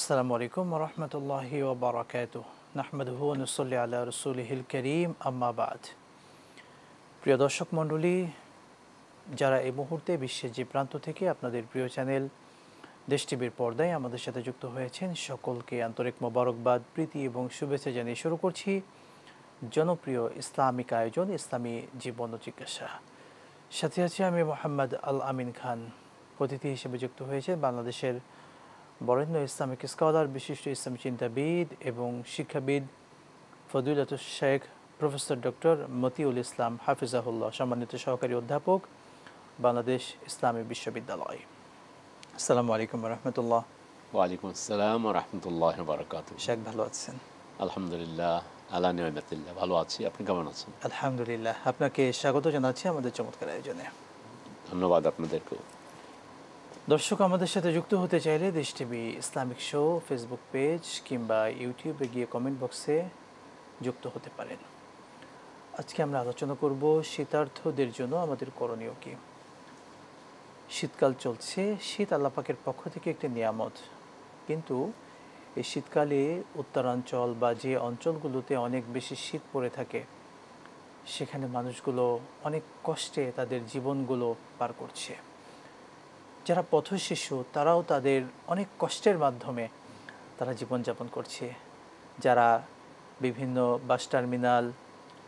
আসসালামু আলাইকুম ওয়া রাহমাতুল্লাহি ওয়া বারাকাতুহু নাহমাদুহু ওয়া নুসাল্লি আলা রাসূলিহিল কারীম আম্মা বাদ। প্রিয় দর্শক মণ্ডলী, যারা এই মুহূর্তে বিশ্বের যে প্রান্ত থেকে আপনাদের প্রিয় চ্যানেল দেশ টিভির পর্দায় আমাদের সাথে যুক্ত হয়েছেন, সকলকে আন্তরিক মোবারকবাদ, প্রীতি এবং শুভেচ্ছা জানিয়ে শুরু করছি জনপ্রিয় ইসলামিক আয়োজন ইসলামী জীবন ও জিজ্ঞাসা। সাথে আছি আমি মোহাম্মদ আল আমিন খান। অতিথি হিসেবে যুক্ত হয়েছে বাংলাদেশের বরেণ্য ইসলামিক স্কলার, বিশিষ্ট ইসলামী চিন্তাবিদ এবং শিক্ষাবিদ ফজিলাতুল শেখ প্রফেসর ডক্টর মতিউল ইসলাম হাফিজাহুল্লাহ, সম্মানিত সহকারী অধ্যাপক, বাংলাদেশ ইসলামী বিশ্ববিদ্যালয়। আসসালামু আলাইকুম রহমতুল্লাহ। ওয়ালাইকুম আসসালাম ওয়া রাহমাতুল্লাহি ওয়া বারাকাতুহু। শেখ, ভালো আছেন? আলহামদুলিল্লাহ, আলা নিয়ামাতিল্লাহ, ভালো আছি। আপনি কেমন আছেন? আলহামদুলিল্লাহ। আপনাকে স্বাগত জানাচ্ছি আমাদের চমৎকার আয়োজনে। ধন্যবাদ আপনাদেরকেও। দর্শক, আমাদের সাথে যুক্ত হতে চাইলে দেশ TV Islamic show Facebook page কিংবা ইউটিউবে গিয়ে কমেন্ট বক্সে যুক্ত হতে পারেন। আজকে আমরা আলোচনা করব শীতার্থদের জন্য আমাদের করণীয় কী। শীতকাল চলছে, শীত আল্লাহ পাকের পক্ষ থেকে একটি নিয়ামত, কিন্তু এই শীতকালে উত্তরাঞ্চল বা যে অঞ্চলগুলোতে অনেক বেশি শীত পড়ে থাকে, সেখানে মানুষগুলো অনেক কষ্টে তাদের জীবনগুলো পার করছে। যারা পথশিশু, তারাও তাদের অনেক কষ্টের মাধ্যমে তারা জীবনযাপন করছে। যারা বিভিন্ন বাস টার্মিনাল,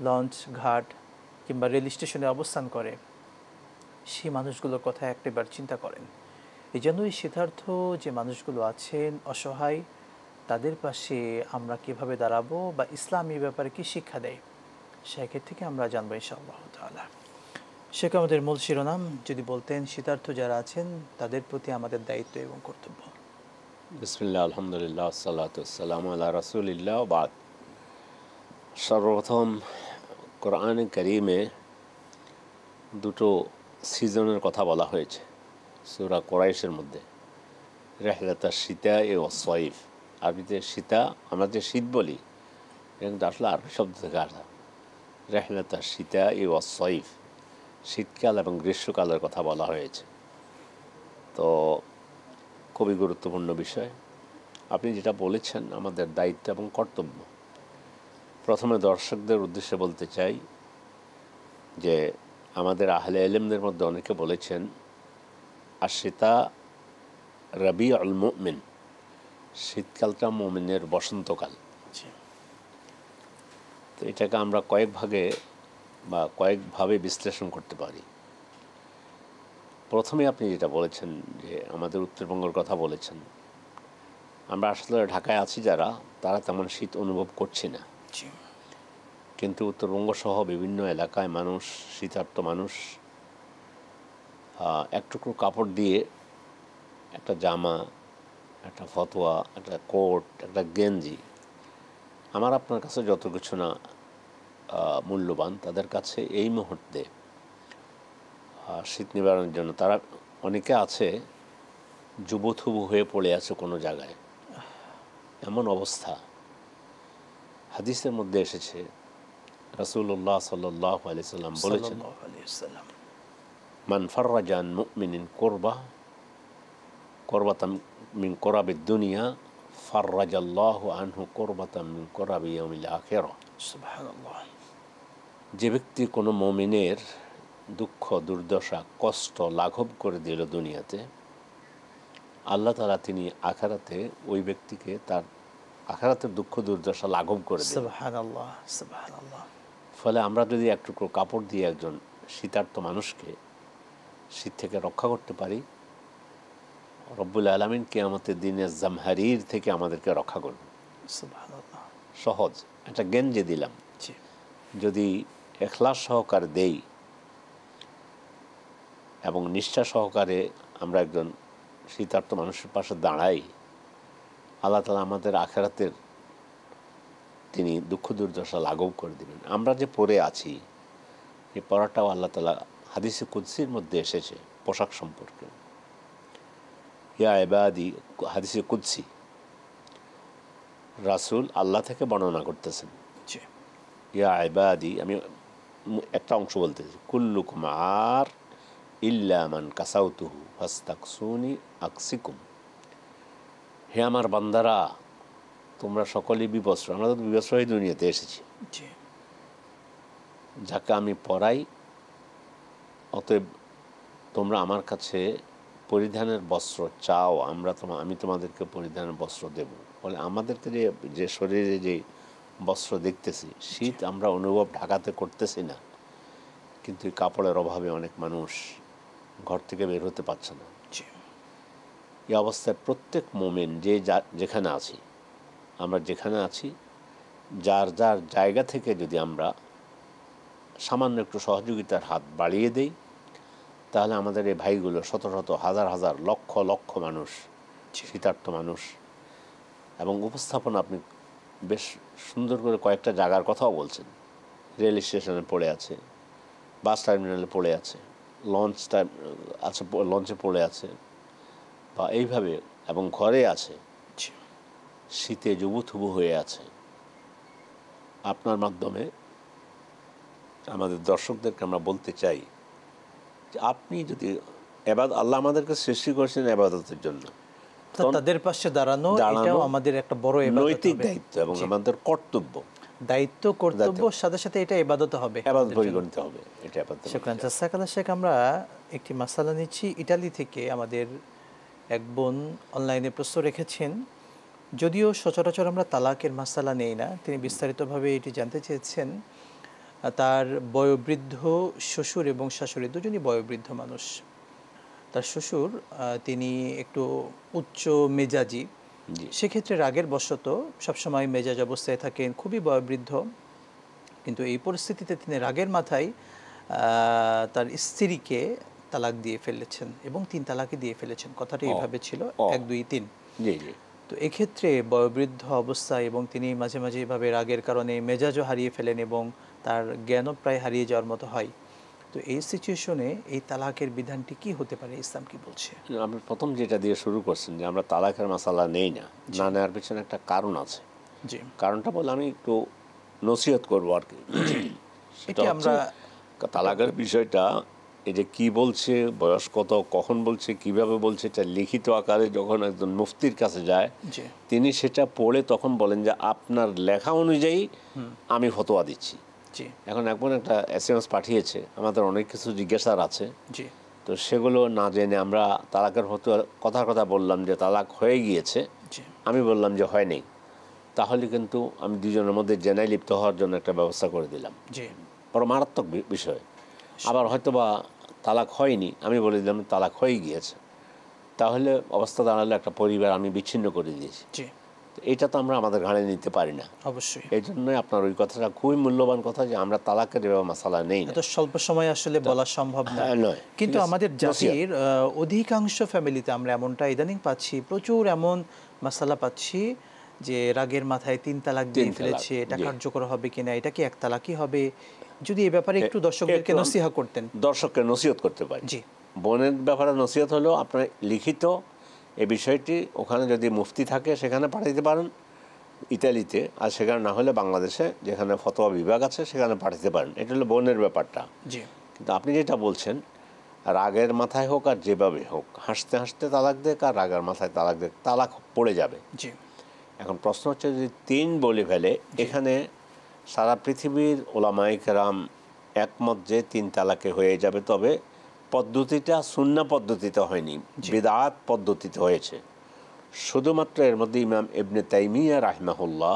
লঞ্চ ঘাট কিংবা রেল স্টেশনে অবস্থান করে, সেই মানুষগুলোর কথা একবার চিন্তা করেন। এই জন্যই শীতার্থ যে মানুষগুলো আছেন অসহায়, তাদের পাশে আমরা কিভাবে দাঁড়াবো বা ইসলাম এই ব্যাপারে কী শিক্ষা দেয়, সেক্ষেত্রে থেকে আমরা জানবো ইনশাআল্লাহ তাআলা। শেখ, আমাদের মূল শিরোনাম যদি বলতেন, শীতার্থ যারা আছেন তাদের প্রতি আমাদের দায়িত্ব এবং কর্তব্য। বিসমিল্লাহ, আলহামদুলিল্লাহ, আসসালাতু ওয়াসসালামু আলা রাসূলিল্লাহ, ওয়া বাদ। সর্বপ্রথম কোরআনে কারীমে দুটো সিজনের কথা বলা হয়েছে সূরা কুরাইশের মধ্যে। রিহলাতাশ শিতাই ওয়াস সাইফ, আরবিতে শীতা, আমরা যে শীত বলি এটা কিন্তু আসলে আরবি শব্দ থেকে আসা। রিহলাতাশ শিতাই ওয়াস সাইফ, শীতকাল এবং গ্রীষ্মকালের কথা বলা হয়েছে। তো খুবই গুরুত্বপূর্ণ বিষয়। আপনি যেটা বলেছেন, আমাদের দায়িত্ব এবং কর্তব্য। প্রথমে দর্শকদের উদ্দেশ্যে বলতে চাই যে আমাদের আহলে ইলমদের মধ্যে অনেকে বলেছেন আশিতা রাবিউল মুমিন, শীতকালটা মুমিনের বসন্তকাল। তো এটাকে আমরা কয়েক ভাগে বা কয়েকভাবে বিশ্লেষণ করতে পারি। প্রথমে আপনি যেটা বলেছেন যে আমাদের উত্তরবঙ্গের কথা বলেছেন, আমরা আসলে ঢাকায় আছি যারা, তারা তেমন শীত অনুভব করছি না, কিন্তু উত্তরবঙ্গ সহ বিভিন্ন এলাকায় মানুষ, শীতার্ত মানুষ, এক টুকরো কাপড় দিয়ে একটা জামা, একটা ফতোয়া, একটা কোট, একটা গেঞ্জি, আমার আপনার কাছে যত কিছু না মূল্যবান, তাদের কাছে এই মুহূর্তে শীত নিবারণের জন্য তারা অনেকে আছে যুবথুবু হয়ে পড়ে আছে কোনো জায়গায়। এমন অবস্থা হাদিসের মধ্যে এসেছে, রাসূলুল্লাহ সাল্লাল্লাহু আলাইহি সাল্লাম বলেছেন, মান ফাররাজা আন মুমিনিন কুরবাতান মিন কুরাবিদ দুনিয়া ফাররাজাল্লাহু আনহু কুরবাতান মিন কুরাবি ইয়াউমিল আখিরাহ। সুবহানাল্লাহ। যে ব্যক্তি কোনো মুমিনের দুঃখ, দুর্দশা, কষ্ট লাঘব করে দিল দুনিয়াতে, আল্লাহ তাআলা তিনি আখিরাতে ওই ব্যক্তিকে তার আখিরাতের দুঃখ দুর্দশা লাঘব করে দেন। সুবহানাল্লাহ, সুবহানাল্লাহ। ফলে আমরা যদি এক টুকরো কাপড় দিয়ে একজন শীতার্ত মানুষকে শীত থেকে রক্ষা করতে পারি, রব্বুল আলামিন কিয়ামতের দিনে জামহারির থেকে আমাদেরকে রক্ষা করবেন। সুবহানাল্লাহ। সহজ একটা গেঞ্জি দিলাম, যদি ইখলাস সহকারে দেই এবং নিষ্ঠা সহকারে আমরা একজন শীতার্ত মানুষের পাশে দাঁড়াই, আল্লাহ তাআলা আমাদের আখিরাতের তিনি দুঃখ দুর্দশা লাঘব করে দেবেন। আমরা যে পরে আছি, এই পরাটাও আল্লাহ তাআলা হাদিসে কুদসির মধ্যে এসেছে পোশাক সম্পর্কে। ইয়া ইবাদি, হাদিসে কুদসি, রাসূল আল্লাহ থেকে বর্ণনা করতেছেন, ইয়া ইবাদি, আমি একটা অংশ বলতেছি, কুল্লুকুম আর ইল্লা মান কাসাউতুহু ফাস্তাকসুনি আকসিকুম। হে আমার বান্দারা, তোমরা সকলেই বিবস্ত্র। আমরা তো বিবস্ত্র হয়ে দুনিয়াতে এসেছি। যাকে আমি পড়াই, অতএব তোমরা আমার কাছে পরিধানের বস্ত্র চাও, আমি তোমাদেরকে পরিধানের বস্ত্র দেব। বলে আমাদেরকে যে শরীরে যে বস্ত্র দেখতেছি, শীত আমরা অনুভব ঢাকাতে করতেছি না, কিন্তু এই কাপড়ের অভাবে অনেক মানুষ ঘর থেকে বের হতে পারছে না। এই অবস্থায় প্রত্যেক মোমেন যেখানে আছি, আমরা যেখানে আছি, যার যার জায়গা থেকে যদি আমরা সামান্য একটু সহযোগিতার হাত বাড়িয়ে দেই, তাহলে আমাদের এই ভাইগুলো শত শত হাজার হাজার লক্ষ লক্ষ মানুষ, শীতার্থ মানুষ, এবং উপস্থাপনা আপনি বেশ সুন্দর করে কয়েকটা জায়গার কথাও বলছেন। রেল স্টেশনে পড়ে আছে, বাস টার্মিনালে পড়ে আছে, লঞ্চে পড়ে আছে, বা এইভাবে, এবং ঘরে আছে, শীতে জুবুথুবু হয়ে আছে। আপনার মাধ্যমে আমাদের দর্শকদেরকে আমরা বলতে চাই যে আপনি যদি আল্লাহ আমাদেরকে সৃষ্টি করেছেন ইবাদতের জন্য, তাদের পাশে দাঁড়ানো এটাও আমাদের একটা বড় নৈতিক দায়িত্ব এবং আমাদের কর্তব্য, কর্তব্যের সাথে সাথে এটা ইবাদত হবে, ইবাদত পরিগণিত হবে। এটা ইবাদত। শুকরান জাযাকাল্লাহ শেখ। আমরা একটি মাসালা নিচ্ছি ইতালি থেকে। আমাদের এক বোন অনলাইনে প্রশ্ন রেখেছেন, যদিও সচরাচর আমরা তালাকের মাসালা নেই না, তিনি বিস্তারিতভাবে এটি জানতে চেয়েছেন। তার বয়োবৃদ্ধ শ্বশুর এবং শাশুড়ি দুজনই বয়োবৃদ্ধ মানুষ। তার শ্বশুর তিনি একটু উচ্চ মেজাজি, সেক্ষেত্রে রাগের বশত সবসময় মেজাজ অবস্থায় থাকেন, খুবই বয়োবৃদ্ধ। কিন্তু এই পরিস্থিতিতে তিনি রাগের মাথায় তার স্ত্রীকে তালাক দিয়ে ফেলেছেন এবং 3 তালাকই দিয়ে ফেলেছেন। কথাটা এইভাবে ছিল, 1 2 3। তো এক্ষেত্রে বয়োবৃদ্ধ অবস্থায় এবং তিনি মাঝে মাঝে এভাবে রাগের কারণে মেজাজও হারিয়ে ফেলেন এবং তার জ্ঞানও প্রায় হারিয়ে যাওয়ার মতো হয়। তো এই সিচুয়েশনে এই তালাকের বিধানটি কি হতে পারে, ইসলাম কি বলছে? আপনি প্রথম যেটা দিয়ে শুরু করছেন যে আমরা তালাকের মাসালা নেই না, না নেওয়ার পিছনে একটা কারণ আছে। কারণটা বলে আমি একটু নসিহত করবো আর কি। সেটা আমরা তালাকের বিষয়টা, এই যে কি বলছে, বয়স কত, কখন বলছে, কিভাবে বলছে, এটা লিখিত আকারে যখন একজন মুফতির কাছে যায়, তিনি সেটা পড়ে তখন বলেন যে আপনার লেখা অনুযায়ী আমি ফতোয়া দিচ্ছি। এখন একবার একটা SMS পাঠিয়েছে, আমাদের অনেক কিছু জিজ্ঞাসার আছে, তো সেগুলো না জেনে আমরা তালাকের কথার কথা বললাম যে তালাক হয়ে গিয়েছে, আমি বললাম যে হয়নি, তাহলে কিন্তু আমি দুজনের মধ্যে জেনায় লিপ্ত হওয়ার জন্য একটা ব্যবস্থা করে দিলাম, বড় মারাত্মক বিষয়। আবার হয়তো বা তালাক হয়নি, আমি বলে দিলাম তালাক হয়ে গিয়েছে, তাহলে অবস্থা দাঁড়ালে একটা পরিবার আমি বিচ্ছিন্ন করে দিয়েছি। এটা তো আমরা আমাদের ঘাড়ে নিতে পারি না। অবশ্যই এই জন্যই আপনার ওই কথাটা খুবই মূল্যবান কথা যে আমরা তালাকের মাসালা নেই না। এত স্বল্প সময় আসলে বলা সম্ভব নয়, কিন্তু আমাদের জাতির অধিকাংশ ফ্যামিলিতে আমরা এমনটা ইদানিং পাচ্ছি, প্রচুর এমন মাসালা পাচ্ছি যে রাগের মাথায় 3 তালাক দিয়ে ফেলেছে, এটা কার্যকর হবে কিনা, এটা কি 1 তালাকই হবে? যদি এই ব্যাপারে একটু দর্শকদেরকে নসিহত করতেন। দর্শককে নসিহত করতে পারি। বোনের ব্যাপারে নসিহত হলো আপনার লিখিত এই বিষয়টি ওখানে যদি মুফতি থাকে সেখানে পাঠাতে পারেন ইতালিতে, আর সেখানে না হলে বাংলাদেশে যেখানে ফতোয়া বিভাগ আছে সেখানে পাঠাতে পারেন। এটা হলো বোনের ব্যাপারটা। কিন্তু আপনি যেটা বলছেন, রাগের মাথায় হোক আর যেভাবে হোক, হাসতে হাসতে তালাক দেখ আর রাগের মাথায় তালাক দেখ, তালাক পড়ে যাবে। এখন প্রশ্ন হচ্ছে যদি 3 বলে ফেলে, এখানে সারা পৃথিবীর ওলামায়ে কেরাম একমত যে 3 তালাকে হয়ে যাবে, তবে পদ্ধতিটা সুন্নাহ পদ্ধতিতে হয়নি, বিদআত পদ্ধতিতে হয়েছে। শুধুমাত্র এর মধ্যে ইমাম ইবনে তাইমিয়া রাহিমাহুল্লাহ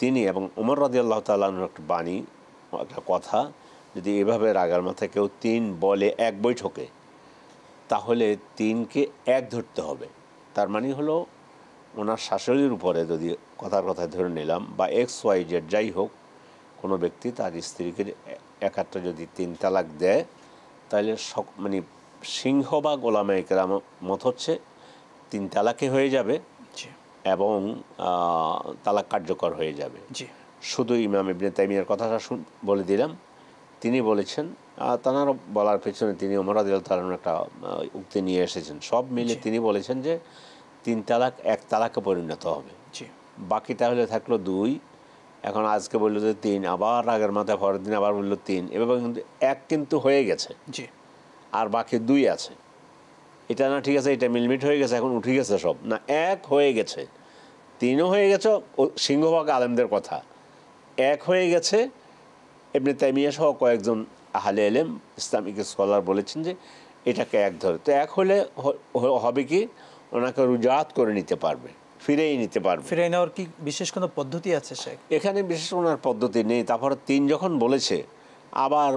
তিনি এবং ওমর রাদিয়াল্লাহু তাআলা আনহুর একটা বাণী, একটা কথা, যদি এভাবে রাগার মাথায় কেউ 3 বলে 1 বৈঠকে, তাহলে 3কে 1 ধরতে হবে। তার মানে হলো ওনার শাশুড়ির উপরে যদি কথার কথায় ধরে নিলাম, বা XYZ যাই হোক, কোনো ব্যক্তি তার স্ত্রীকে একাত্র যদি 3 তালাক দেয়, তাহলে মানে সিংহভাগ ওলামায়ে কেরাম মত হচ্ছে 3 তালাকে হয়ে যাবে এবং তালাক কার্যকর হয়ে যাবে। শুধু ইমাম ইবনে তাইমিয়ার কথাটা বলে দিলাম, তিনি বলেছেন, তাঁর বলার পেছনে তিনি ওমর রাদিয়াল্লাহু তাআলার একটা উক্তি নিয়ে এসেছেন। সব মিলে তিনি বলেছেন যে 3 তালাক 1 তালাকে পরিণত হবে, বাকি তাহলে থাকলো 2। এখন আজকে বললো যে 3, আবার আগের মাথায় পরের দিন আবার বললো 3, এভাবে কিন্তু 1 কিন্তু হয়ে গেছে, আর বাকি 2 আছে। এটা না ঠিক আছে, এটা মিলমিট হয়ে গেছে, এখন উঠে গেছে সব না, এক হয়ে গেছে, তিনও হয়ে গেছে। সিংহভাগ আলেমদের কথা এক হয়ে গেছে। ইবনে তাইমিয়া সহ কয়েকজন আহলে ইলম ইসলামিক স্কলার বলেছেন যে এটাকে এক ধরে। তো এক হলে হবে কি, ওনাকে রুজাত করে নিতে পারবে, ফিরেই নিতে পারবে। ফিরে নেওয়ার কি বিশেষ কোনো পদ্ধতি আছে শেখ? এখানে বিশেষ ওনার পদ্ধতি নেই। তারপর তিন যখন বলেছে, আবার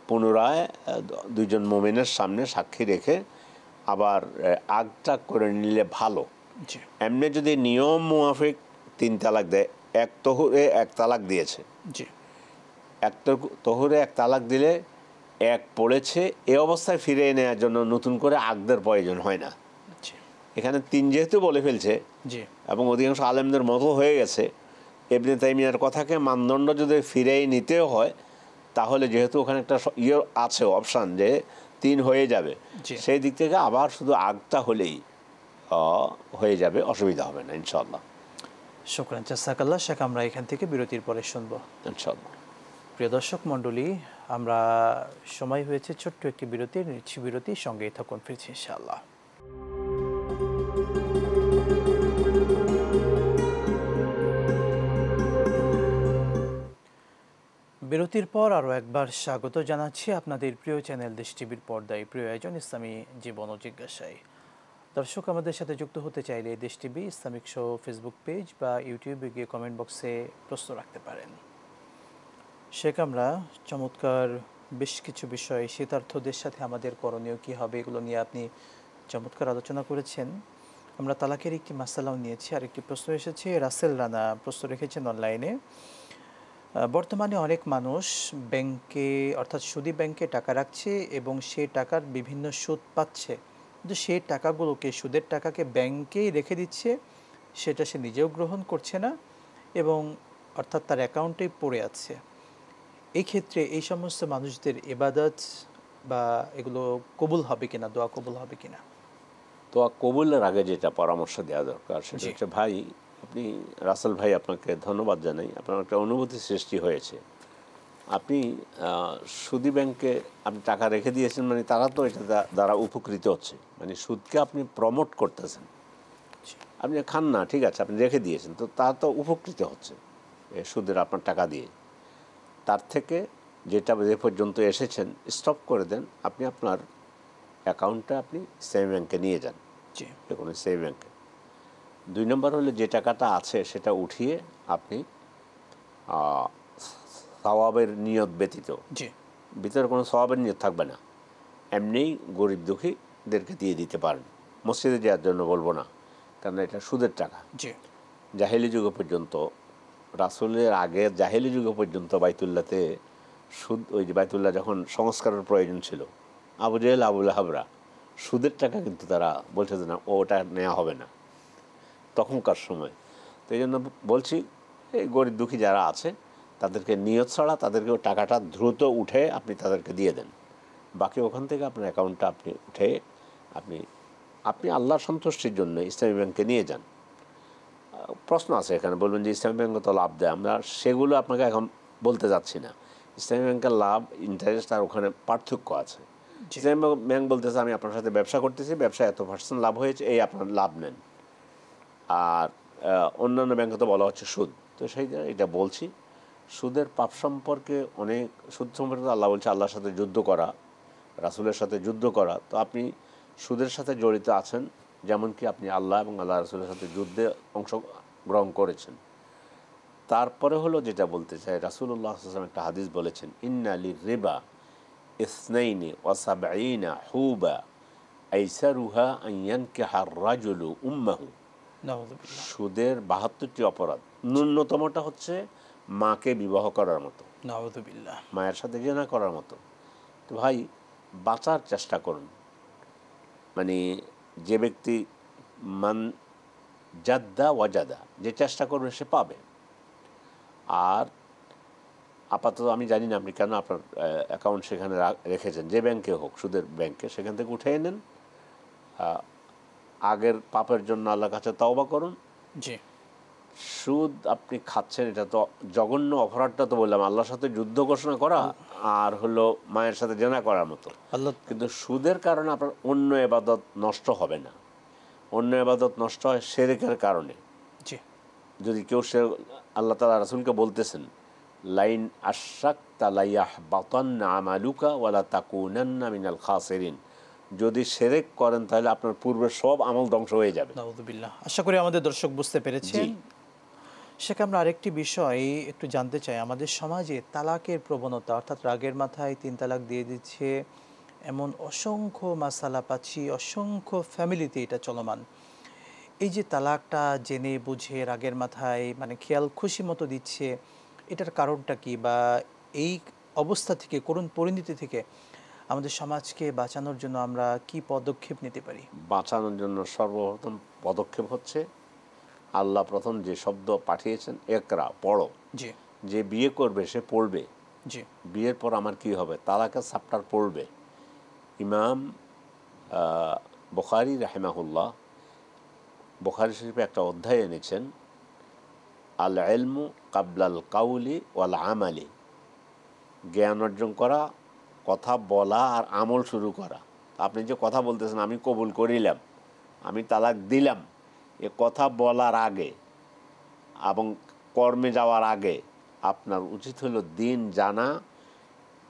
পুনরায় দুইজন মুমিনের সামনে সাক্ষী রেখে আবার আগটা করে নিলে ভালো। এমনি যদি নিয়ম মুআফিক 3 তালাক দেয়, এক তহুরে 1 তালাক দিয়েছে, এক তহুরে 1 তালাক দিলে এক পড়েছে, এ অবস্থায় ফিরিয়ে নেওয়ার জন্য নতুন করে আগদের প্রয়োজন হয় না। এখানে 3 যেহেতু বলে ফেলছে এবং অধিকাংশ আলেমদের মতো হয়ে গেছে, ইবনে তাইমিয়ার কথাকে মানদণ্ড যদি ফিরেই নিতেও হয়, তাহলে যেহেতু ওখানে একটা আছে অপশান যে 3 হয়ে যাবে, সেই দিক থেকে আবার শুধু আগটা হলেই হয়ে যাবে, অসুবিধা হবে না ইনশাআল্লাহ। শুকরান, জাযাকাল্লাহ শেখ। আমরা এখান থেকে বিরতির পরে শুনবো ইনশাআল্লাহ। প্রিয় দর্শক মণ্ডলী, আমরা সময় হয়েছে ছোট্ট একটি বিরতি, নিচ্ছি বিরতি, সঙ্গেই থাকুন, ফিরছি ইনশাআল্লাহ। বিরতির পর আরও একবার স্বাগত জানাচ্ছি আপনাদের প্রিয় চ্যানেল দেশ টিভির পর্দায়, প্রিয় আয়োজন ইসলামী জীবন ও জিজ্ঞাসায়। দর্শক, আমাদের সাথে যুক্ত হতে চাইলে দেশ TV Islamic show Facebook page বা ইউটিউবে গিয়ে কমেন্ট বক্সে প্রশ্ন রাখতে পারেন। শেখ, আমরা চমৎকার বেশ কিছু বিষয়, শীতার্থদের সাথে আমাদের করণীয় কী হবে, এগুলো নিয়ে আপনি চমৎকার আলোচনা করেছেন। আমরা তালাকের একটি মাসালাও নিয়েছি। আর একটি প্রশ্ন এসেছে, রাসেল রানা প্রশ্ন রেখেছেন অনলাইনে। বর্তমানে অনেক মানুষ ব্যাংকে, অর্থাৎ সুদী ব্যাংকে টাকা রাখছে এবং সেই টাকার বিভিন্ন সুদ পাচ্ছে, কিন্তু সেই টাকাগুলোকে, সুদের টাকাকে ব্যাংকেই রেখে দিচ্ছে, সেটা সে নিজেও গ্রহণ করছে না এবং অর্থাৎ তার অ্যাকাউন্টেই পড়ে আছে। এই ক্ষেত্রে এই সমস্ত মানুষদের ইবাদত বা এগুলো কবুল হবে কিনা, দোয়া কবুল হবে কিনা? দোয়া কবুলের আগে যেটা পরামর্শ দেওয়া দরকার সেটা হচ্ছে, ভাই আপনি, রাসেল ভাই, আপনাকে ধন্যবাদ জানাই। আপনার একটা অনুভূতি সৃষ্টি হয়েছে। আপনি সুদী ব্যাংকে আপনি টাকা রেখে দিয়েছেন, মানে তারা তো এটা দ্বারা উপকৃত হচ্ছে, মানে সুদকে আপনি প্রমোট করতেছেন। আপনি খান না, ঠিক আছে, আপনি রেখে দিয়েছেন, তো তারা তো উপকৃত হচ্ছে সুদের আপনার টাকা দিয়ে। তার থেকে যেটা যে পর্যন্ত এসেছেন স্টপ করে দেন। আপনি আপনার অ্যাকাউন্টটা আপনি ইসলামী ব্যাংকে নিয়ে যান, যে কোনো ইসলামী ব্যাংকে। 2 নম্বর হলো, যে টাকাটা আছে সেটা উঠিয়ে আপনি সওয়াবের নিয়ত ব্যতীত, ভিতরে কোনো সওয়াবের নিয়ত থাকবে না, এমনিই গরিব দুঃখীদেরকে দিয়ে দিতে পারেন। মসজিদে যাওয়ার জন্য বলবো না, কারণ এটা সুদের টাকা। জাহেলি যুগ পর্যন্ত, রাসূলের আগে জাহেলি যুগ পর্যন্ত বাইতুল্লাহতে সুদ, ওই যে বাইতুল্লাহ যখন সংস্কারের প্রয়োজন ছিল, আবু জেহেল, আবু লাহাবরা সুদের টাকা কিন্তু তারা বলছে যে না, ওটা নেওয়া হবে না তখনকার সময়। তো এই জন্য বলছি, এই গরিব দুঃখী যারা আছে তাদেরকে নিয়ত ছাড়া তাদেরকে টাকাটা দ্রুত উঠে আপনি তাদেরকে দিয়ে দেন। বাকি ওখান থেকে আপনার অ্যাকাউন্টটা আপনি উঠে আপনি আল্লাহর সন্তুষ্টির জন্য ইসলামী ব্যাংকে নিয়ে যান। প্রশ্ন আছে এখানে, বলবেন যে ইসলামী ব্যাংক তো লাভ দেয়, আমরা সেগুলো আপনাকে এখন বলতে যাচ্ছি না। ইসলামী ব্যাংকের লাভ, ইন্টারেস্ট আর ওখানে পার্থক্য আছে। ইসলামী ব্যাংক বলতেছে আমি আপনার সাথে ব্যবসা করতেছি, ব্যবসায় এত % লাভ হয়েছে, এই আপনার লাভ নেন। আর অন্যান্য ব্যাংকে তো বলা হচ্ছে সুদ। তো সেই এটা বলছি, সুদের পাপ সম্পর্কে অনেক, সুদ সম্পর্কে আল্লাহ বলছে আল্লাহর সাথে যুদ্ধ করা, রাসূলের সাথে যুদ্ধ করা। তো আপনি সুদের সাথে জড়িত আছেন, যেমন কি আপনি আল্লাহ এবং আল্লাহ রাসূলের সাথে যুদ্ধে অংশগ্রহণ করেছেন। তারপরে হলো যেটা বলতে চাই, রাসূলুল্লাহ সাল্লাল্লাহু আলাইহি ওয়াসাল্লাম একটা হাদিস বলেছেন, ইন্না লির-রিবা ইসনাইনি ওয়া সাবঈনা হুবা আইসারুহা আন ইয়ানকিহা আর-রাজুলু উম্মাহু। সুদের 72টি অপরাধ, ন্যূনতমটা হচ্ছে মাকে বিবাহ করার মতো, নাউযুবিল্লাহ, মায়ের সাথে জিনা করার মতো। তো ভাই, বাঁচার চেষ্টা করুন। মানে যে ব্যক্তি মান জাদ্দা ওয়াজাদা, যে চেষ্টা করবে সে পাবে। আর আপাতত আমি জানি না আপনি কেন আপনার অ্যাকাউন্ট সেখানে রেখেছেন, যে ব্যাংকে হোক, সুদের ব্যাংকে, সেখান থেকে উঠে নেন। আগের পাপের জন্য আল্লাহর কাছে তওবা করুন। সুদ আপনি খাচ্ছেন, এটা তো জঘন্য অপরাধটা তো বললাম, আল্লাহর সাথে যুদ্ধ ঘোষণা করা আর হলো মায়ের সাথে জেনা করার মতো। আল্লাহ কিন্তু সুদের কারণে আপনার অন্য ইবাদত নষ্ট হবে না, অন্য ইবাদত নষ্ট হয় শিরকের কারণে। জি যদি কেউ সে আল্লাহ তাআলা রাসূলকে বলতেছেন লাইন আশরাকতা লায়াহবাতান্না আমালুকা ওয়ালা তাকুনান্না মিনাল খাসিরিন, যদি শিরক করেন তাহলে আপনার পূর্বের সব আমল ধ্বংস হয়ে যাবে। নাউযুবিল্লাহ। আশা করি আমাদের দর্শক বুঝতে পেরেছেন। শেখ, আমরা আরেকটি বিষয় একটু জানতে চাই। আমাদের সমাজে তালাকের প্রবণতা, অর্থাৎ রাগের মাথায় 3 তালাক দিয়ে দিচ্ছে, এমন অসংখ্য মাসালা পাচ্ছি, অসংখ্য ফ্যামিলিতে এটা চলমান। এই যে তালাকটা জেনে বুঝে রাগের মাথায় মানে খেয়াল খুশি মতো দিচ্ছে, এটার কারণটা কি? বা এই অবস্থা থেকে, করুণ পরিণতি থেকে আমাদের সমাজকে বাঁচানোর জন্য আমরা কি পদক্ষেপ নিতে পারি? বাঁচানোর জন্য সর্বপ্রথম পদক্ষেপ হচ্ছে আল্লাহ প্রথম যে শব্দ পাঠিয়েছেন, একরা, পড়ো। জি যে বিয়ে করবে সে পড়বে, জি বিয়ের পর আমার কি হবে, তালাকের চ্যাপ্টার পড়বে। ইমাম বুখারী রাহিমাহুল্লাহ বুখারী শরীফে একটা অধ্যায় এনেছেন, আল ইলমু কাবলাল কাউলি ওয়াল আমালি, জ্ঞান অর্জন করা, কথা বলা আর আমল শুরু করা। আপনি যে কথা বলতেছেন আমি কবুল করিলাম, আমি তালাক দিলাম, এ কথা বলার আগে এবং কর্মে যাওয়ার আগে আপনার উচিত হলো দিন জানা।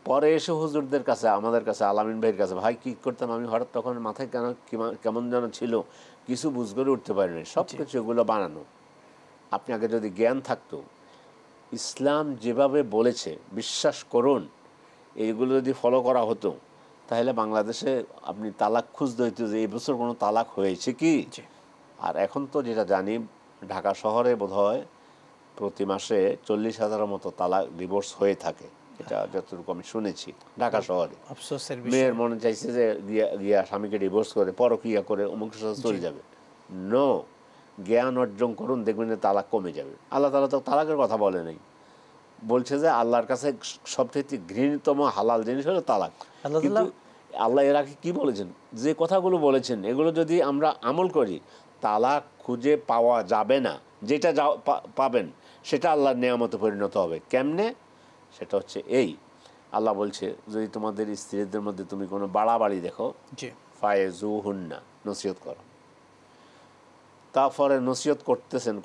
পরে এসে হুজুরদের কাছে, আমাদের কাছে, আলামিন ভাইয়ের কাছে, ভাই কী করতাম আমি, হঠাৎ তখন মাথায় কেন কেমন যেন ছিল, কিছু বুঝ করে উঠতে পারিনি, সব কিছু এগুলো বানানো। আপনি আগে যদি জ্ঞান থাকতো, ইসলাম যেভাবে বলেছে বিশ্বাস করুন, এইগুলো যদি ফলো করা হতো তাহলে বাংলাদেশে আপনি তালাক খুঁজতে হইতো যে এই বছর কোনো তালাক হয়েছে কি। আর এখন তো যেটা জানি, ঢাকা শহরে বোধহয় প্রতি মাসে 40,000-এর মতো তালাক, ডিভোর্স হয়ে থাকে, এটা যতটুকু আমি শুনেছি ঢাকা শহরে। আফসোসের বিষয়। মেয়ের মনে চাইছে যে গিয়া স্বামীকে ডিভোর্স করে পরকীয়া করে অমুক সাথে চলে যাবে। নো, জ্ঞান অর্জন করুন, দেখবেন যে তালাক কমে যাবে। আল্লাহ তাআলা তো তালাকের কথা বলে নাই, বলছে যে আল্লাহর কাছে সবথেকে ঘৃণিতম হালাল জিনিস হলো তালাক। কিন্তু আল্লাহ এর আগে কি বলেছেন, যে কথাগুলো বলেছেন এগুলো যদি আমরা আমল করি, তালাক খুঁজে পাওয়া যাবে না। যেটা পাবেন সেটা আল্লাহর নেয়ামতে পরিণত হবে। কেমনে? সেটা হচ্ছে এই, আল্লাহ বলছে যদি তোমাদের স্ত্রীদের মধ্যে তুমি কোনো বাড়াবাড়ি দেখো, ফায়েজুহুন্না, নসিহত করো। তারপরে নসিহত করতেছেন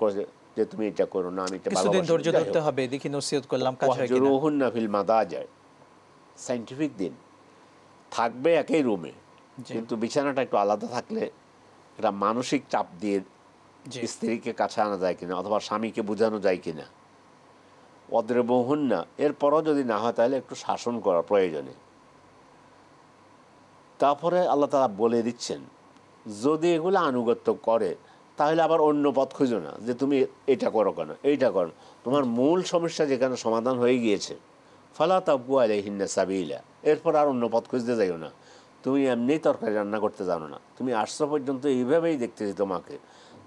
যে তুমি এটা করো না, আমি এটা কিছুদিন ধৈর্য ধরতে হবে, দেখি নসিহত করলাম কাজ হয় কিনা। ওয়াহজুরুহুন্না ফিল মাদাজি, সায়েন্টিফিক দিন থাকবে একই রুমে, কিন্তু বিছানাটা একটু আলাদা থাকলে এটা মানসিক চাপ দিয়ে স্ত্রীকে কাছে আনা যায় কিনা, অথবা স্বামীকে বোঝানো যায় কিনা। ওয়াদরিবুহুন্না, এরপরও যদি না হয় তাহলে একটু শাসন করা প্রয়োজনে। তারপরে আল্লাহ তাআলা বলে দিচ্ছেন যদি এগুলো আনুগত্য করে তাহলে আবার অন্য পথ খুঁজো না, যে তুমি এটা করো কেন, এইটা করো। তোমার মূল সমস্যা যেখানে সমাধান হয়ে গিয়েছে, ফালা তাবগু আলাইহিন্না সাবিলা, এরপর আর অন্য পথ খুঁজতে যাইও না। তুমি এমনিই তরকারি রান্না করতে জানো না, তুমি আসছো পর্যন্ত এইভাবেই দেখতেছি তোমাকে,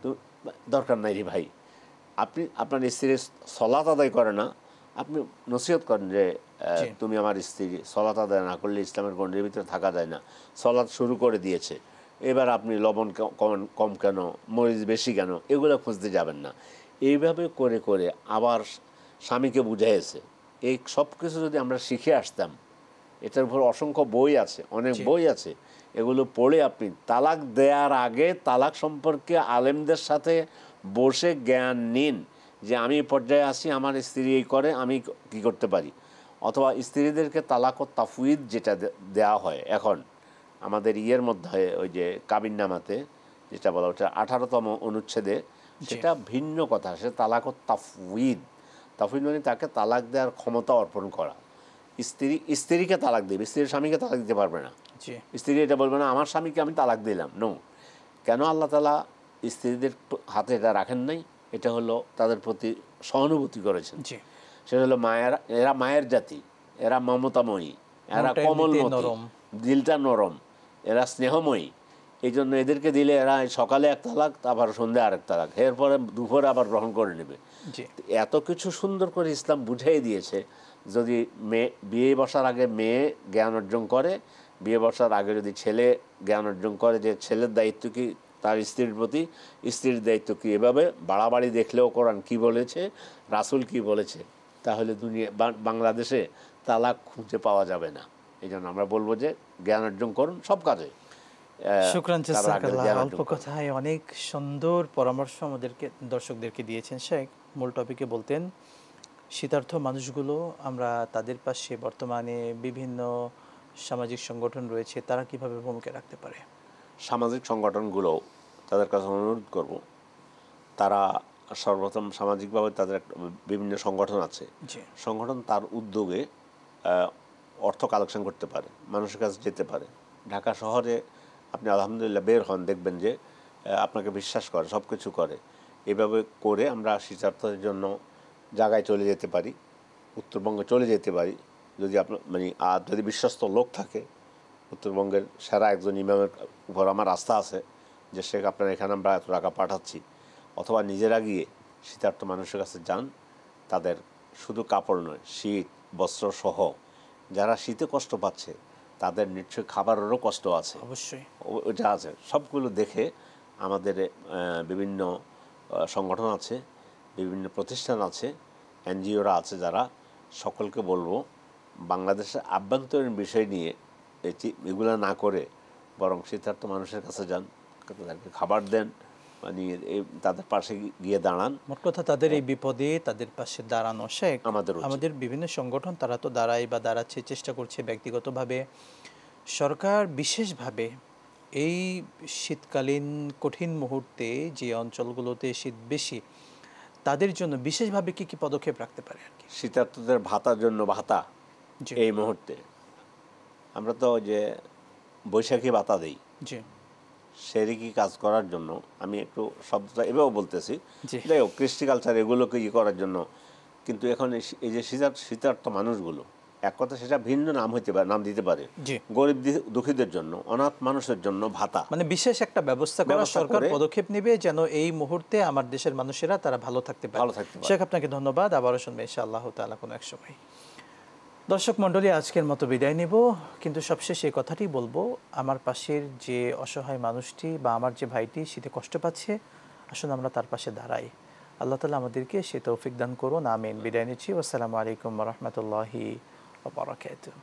তো দরকার নাই রে ভাই। আপনি আপনার স্ত্রীর সলাত আদায় করে না, আপনি নসিহত করেন যে তুমি আমার স্ত্রী, সলাত আদায় না করলে ইসলামের গণ্ডির ভিতরে থাকা যায় না, সলাত শুরু করে দিয়েছে, এবার আপনি লবণ কম কেন, মরিচ বেশি কেন, এগুলো খুঁজতে যাবেন না। এইভাবে করে করে আবার স্বামীকে বুঝাইছে। এই সব কিছু যদি আমরা শিখে আসতাম, এটার উপর অসংখ্য বই আছে, অনেক বই আছে, এগুলো পড়ে আপনি তালাক দেওয়ার আগে তালাক সম্পর্কে আলেমদের সাথে বসে জ্ঞান নিন, যে আমি পর্যায়ে আসি, আমার স্ত্রী এই করে, আমি কি করতে পারি। অথবা স্ত্রীদেরকে তালাক ও তাফউইদ যেটা দেওয়া হয় এখন আমাদের ইয়ের মধ্যে, ওই যে কাবিননামাতে যেটা বলা হচ্ছে 18তম অনুচ্ছেদে, সেটা ভিন্ন কথা, সে তালাক ও তাফউইদ। তাফউইদ মানে তাকে তালাক দেওয়ার ক্ষমতা অর্পণ করা। স্ত্রীকে তালাক দেবে, স্ত্রীর স্বামীকে তালাক দিতে পারবে না। স্ত্রী এটা বলবে না আমার স্বামীকে আমি তালাক দিলাম, নো। কেন আল্লাহ তাআলা স্ত্রীদের হাতে এটা রাখেন নাই? এটা হলো তাদের প্রতি সহানুভূতি করেছেন। সেটা হলো মায়ের, এরা মায়ের জাতি, এরা মমতাময়ী, এরা কোমলমতি, দিলটা নরম, এরা স্নেহময়ী। এই জন্য এদেরকে দিলে এরা সকালে এক তালাক, আবার সন্ধ্যে আরেক তালাক, এরপরে দুপুরে আবার গ্রহণ করে নেবে। এত কিছু সুন্দর করে ইসলাম বুঝিয়ে দিয়েছে। যদি মেয়ে বিয়ে বসার আগে মেয়ে জ্ঞান অর্জন করে, বিয়ে বসার আগে যদি ছেলে জ্ঞান অর্জন করে যে ছেলের দায়িত্ব কি তার স্ত্রীর প্রতি স্ত্রীর দায়িত্ব কী, এভাবে বাড়াবাড়ি দেখলেও কোরআন কি বলেছে, রাসূল কি বলেছে, তাহলে বাংলাদেশে তালাক খুঁজে পাওয়া যাবে না। এই জন্য আমরা বলবো যে জ্ঞান অর্জন করুন সব কাজে। শুকরান জাযাকাল্লাহ। অল্প কথায় অনেক সুন্দর পরামর্শ আমাদেরকে দর্শকদেরকে দিয়েছেন শেখ। মূল টপিকে বলতেন শীতার্থ মানুষগুলো, আমরা তাদের পাশে বর্তমানে বিভিন্ন সামাজিক সংগঠন রয়েছে, তারা কিভাবে ভূমিকা রাখতে পারে? সামাজিক সংগঠনগুলো তাদের কাছে অনুরোধ করব, তারা সর্বপ্রথম সামাজিকভাবে তাদের বিভিন্ন সংগঠন আছে, সংগঠন তার উদ্যোগে অর্থ কালেকশন করতে পারে, মানুষের কাছে যেতে পারে। ঢাকা শহরে আপনি আলহামদুলিল্লাহ বের হন, দেখবেন যে আপনাকে বিশ্বাস করে, সব কিছু করে। এভাবে করে আমরা শীতার্থদের জন্য জায়গায় চলে যেতে পারি, উত্তরবঙ্গে চলে যেতে পারি। যদি আপনার আর যদি বিশ্বস্ত লোক থাকে, উত্তরবঙ্গের সেরা একজন ইমামের উপর আমার আস্থা আছে যে শেখ আপনার এখানে আমরা এত টাকা পাঠাচ্ছি, অথবা নিজেরা গিয়ে শীতার্থ মানুষের কাছে যান। তাদের শুধু কাপড় নয়, শীত বস্ত্র সহ, যারা শীতে কষ্ট পাচ্ছে তাদের নিশ্চয়ই খাবারেরও কষ্ট আছে, অবশ্যই ওটা আছে। সবগুলো দেখে আমাদের বিভিন্ন সংগঠন আছে, বিভিন্ন প্রতিষ্ঠান আছে, এনজিওরা আছে, যারা সকলকে বলবো বাংলাদেশের আভ্যন্তরীণ বিষয় নিয়ে এগুলো না করে বরং শীতার্থ মানুষের কাছে যান, তাদেরকে খাবার দেন, তাদের পাশে গিয়ে দাঁড়ান। মোট কথা তাদের এই বিপদে তাদের পাশে দাঁড়ানো শেখ আমাদের বিভিন্ন সংগঠন তারা তো দাঁড়ায় বা দাঁড়াচ্ছে, চেষ্টা করছে ব্যক্তিগতভাবে। সরকার বিশেষভাবে এই শীতকালীন কঠিন মুহূর্তে যে অঞ্চলগুলোতে শীত বেশি, তাদের জন্য বিশেষভাবে কি কি পদক্ষেপ রাখতে পারে আর কি? শীতার্থদের ভাতার জন্য ভাতা এই মুহূর্তে আমরা তো যে বৈশাখী ভাতা দেই, সেরিকি কাজ করার জন্য, আমি একটু শব্দটা এভাবে বলতেছি, যাই হোক কৃষ্টি কালচার এগুলোকে করার জন্য। কিন্তু এখন এই যে শীতার্থ মানুষগুলো, এক কথা সেটা ভিন্ন নাম হইতে পারে, নাম দিতে পারে, গরিব দুঃখীদের জন্য, অনাথ মানুষের জন্য ভাতা, বিশেষ একটা ব্যবস্থা করা সরকার পদক্ষেপ নেবে যেন এই মুহূর্তে আমার দেশের মানুষেরা তারা ভালো থাকতে পারে। শেখ আপনাকে ধন্যবাদ, আবারও শুনবে ইনশাআল্লাহ তাআলা কোনো এক সময়। দর্শক মণ্ডলী, আজকের মতো বিদায় নেব, কিন্তু সবশেষে এই কথাটি বলবো, আমার পাশের যে অসহায় মানুষটি বা আমার যে ভাইটি শীতে কষ্ট পাচ্ছে, আসুন আমরা তার পাশে দাঁড়াই। আল্লাহ তাআলা আমাদেরকে সে তৌফিক দান করুন, আমিন। বিদায় নিচ্ছি। আসসালামু আলাইকুম ওয়া রাহমাতুল্লাহি ওয়া বারাকাতুহু।